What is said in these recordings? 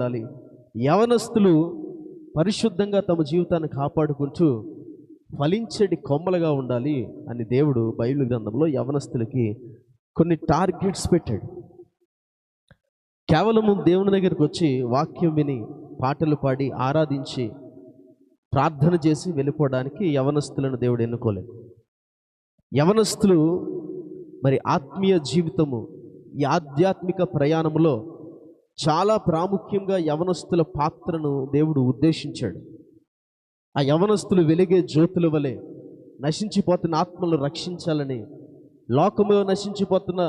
ఉండాలి. యవనస్తులు పరిశుద్ధంగా తమ జీవితాన్ని కాపాడుకుంటూ ఫలించేటి కొమ్మలుగా ఉండాలి అని దేవుడు బైబిల్ గ్రంథంలో యవనస్తులకి కొన్ని టార్గెట్స్ పెట్టాడు. కేవలము దేవుని దగ్గరికి వచ్చి వాక్యం విని పాటలు పాడి ఆరాధించి ప్రార్థన చేసి వెళ్ళిపోవడానికి యవనస్తులను దేవుడు ఎన్నుకోలేదు. యవనస్తులు మరి ఆత్మీయ జీవితము, ఈ ఆధ్యాత్మిక ప్రయాణంలో చాలా ప్రాముఖ్యంగా యవనస్తుల పాత్రను దేవుడు ఉద్దేశించాడు. ఆ యవనస్తులు వెలిగే జ్యోతుల వలె నశించిపోతున్న ఆత్మలను రక్షించాలని, లోకములో నశించిపోతున్న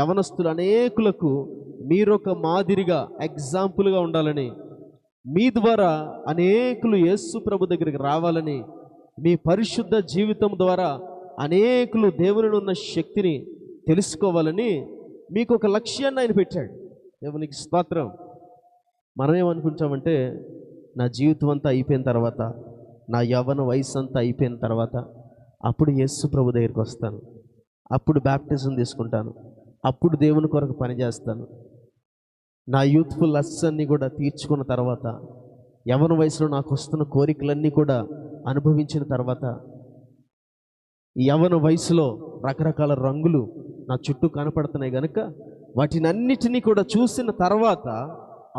యవనస్తులు అనేకులకు మీరొక మాదిరిగా ఎగ్జాంపుల్గా ఉండాలని, మీ ద్వారా అనేకులు యేసు ప్రభు దగ్గరికి రావాలని, మీ పరిశుద్ధ జీవితం ద్వారా అనేకులు దేవునిలో ఉన్న శక్తిని తెలుసుకోవాలని మీకు ఒక లక్ష్యాన్ని ఆయన పెట్టాడు. దేవునికి స్తోత్రం. మనం ఏమనుకుంటామంటే, నా జీవితం అంతా అయిపోయిన తర్వాత, నా యవ్వన వయసు అంతా అయిపోయిన తర్వాత అప్పుడు యేసు ప్రభు దగ్గరికి వస్తాను, అప్పుడు బ్యాప్టిజం తీసుకుంటాను, అప్పుడు దేవుని కొరకు పనిచేస్తాను, నా యూత్ఫుల్ లస్ అన్నీ కూడా తీర్చుకున్న తర్వాత, యవ్వన వయసులో నాకు వస్తున్న కోరికలన్నీ కూడా అనుభవించిన తర్వాత, ఈ యవ్వన వయసులో రకరకాల రంగులు నా చుట్టూ కనపడుతున్నాయి కనుక వాటినన్నిటినీ కూడా చూసిన తర్వాత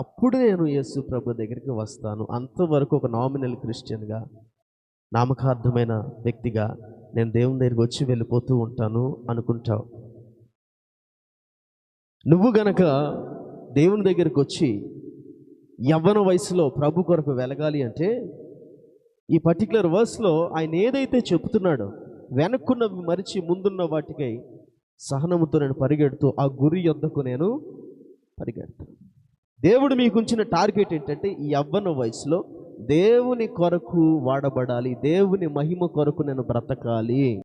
అప్పుడు నేను యేసు ప్రభు దగ్గరికి వస్తాను. అంతవరకు ఒక నామినల్ క్రిస్టియన్గా, నామకార్థమైన వ్యక్తిగా నేను దేవుని దగ్గరికి వచ్చి వెళ్ళిపోతూ ఉంటాను అనుకుంటావు. నువ్వు గనక దేవుని దగ్గరికి వచ్చి యవ్వన వయసులో ప్రభు కొరకు వెలగాలి అంటే, ఈ పర్టికులర్ వర్స్లో ఆయన ఏదైతే చెబుతున్నాడో వెనక్కున్నవి మరిచి ముందున్న వాటికై సహనముతో నేను పరిగెడుతూ ఆ గురి యొద్దకు నేను పరిగెడతాను. దేవుడు మీకు ఉంచిన టార్గెట్ ఏంటంటే, ఈ యవ్వన వయసులో దేవుని కొరకు వాడబడాలి, దేవుని మహిమ కొరకు నేను బ్రతకాలి.